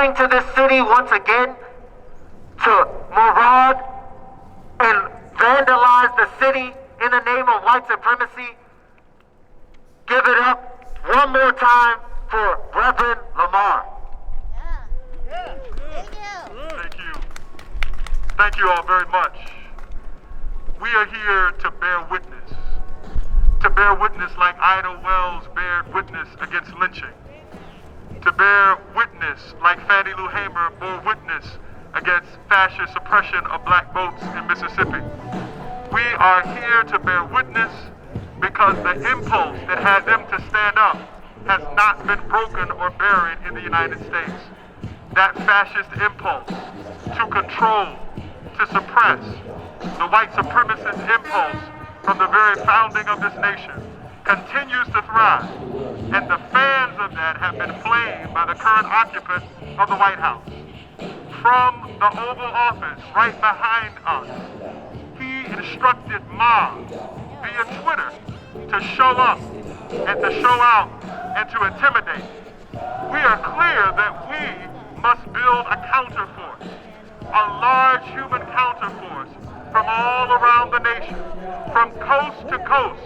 coming to this city once again to maraud and vandalize the city in the name of white supremacy. Give it up one more time for Rev Lamar. Yeah. Thank you. Thank you. Thank you all very much. We are here to bear witness. To bear witness like Ida Wells bared witness against lynching. To bear witness like Fannie Lou Hamer bore witness against fascist suppression of black votes in Mississippi. We are here to bear witness because the impulse that had them to stand up has not been broken or buried in the United States. That fascist impulse to control, to suppress, the white supremacist impulse from the very founding of this nation continues to thrive. And the fans of that have been flamed by the current occupant of the White House. From the Oval Office right behind us, he instructed mobs via Twitter to show up and to show out and to intimidate. We are clear that we must build a counterforce, a large human counterforce from all around the nation, from coast to coast,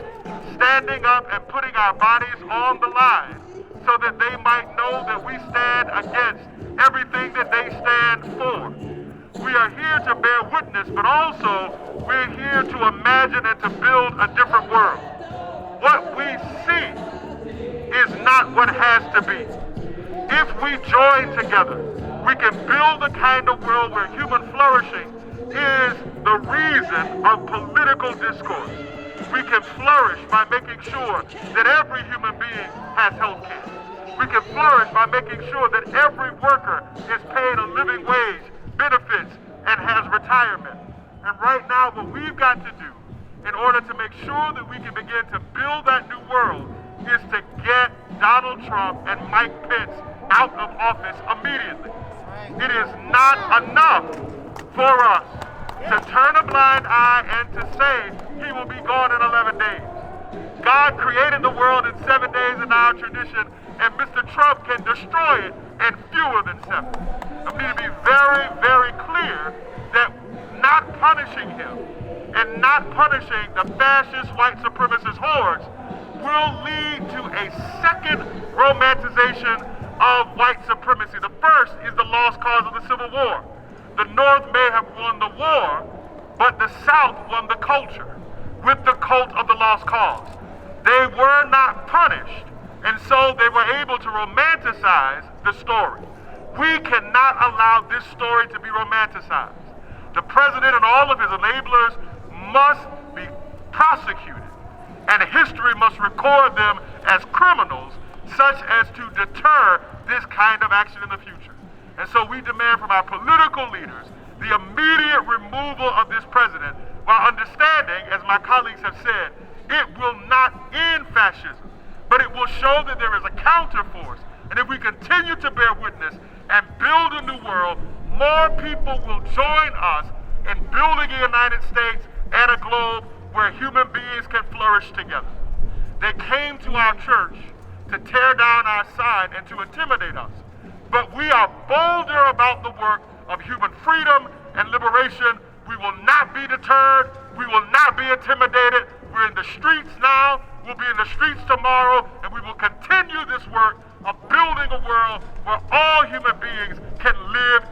standing up and putting our bodies on the line so that they might know that we stand against everything that they stand for. We are here to bear witness, but also we're here to imagine and to build a different world. What we see is not what has to be. If we join together, we can build the kind of world where human flourishing is the reason of political discourse. We can flourish by making sure that every human being has health care. We can flourish by making sure that every worker is paid a living wage, benefits, and has retirement. And right now, what we've got to do in order to make sure that we can begin to build that new world is to get Donald Trump and Mike Pence out of office immediately. It is not enough for us to turn a blind eye and to say he will be gone in 11 days. God created the world in 7 days in our tradition, and Mr. Trump can destroy it in fewer than 7. And we need to be very, very clear that not punishing him and not punishing the fascist white supremacist hordes will lead to a second romanticization of white supremacy. The first is the lost cause of the Civil War. The North may have won the war, but the South won the culture with the cult of the lost cause. They were not punished, and so they were able to romanticize the story. We cannot allow this story to be romanticized. The president and all of his enablers must be prosecuted, and history must record them as criminals, such as to deter this kind of action in the future. And so we demand from our political leaders the immediate removal of this president, while understanding, as my colleagues have said, it will not end fascism, but it will show that there is a counterforce. And if we continue to bear witness and build a new world, more people will join us in building a United States and a globe where human beings can flourish together. They came to our church to tear down our sign and to intimidate us. But we are bolder about the work of human freedom and liberation. We will not be deterred. We will not be intimidated. We're in the streets now. We'll be in the streets tomorrow. And we will continue this work of building a world where all human beings can live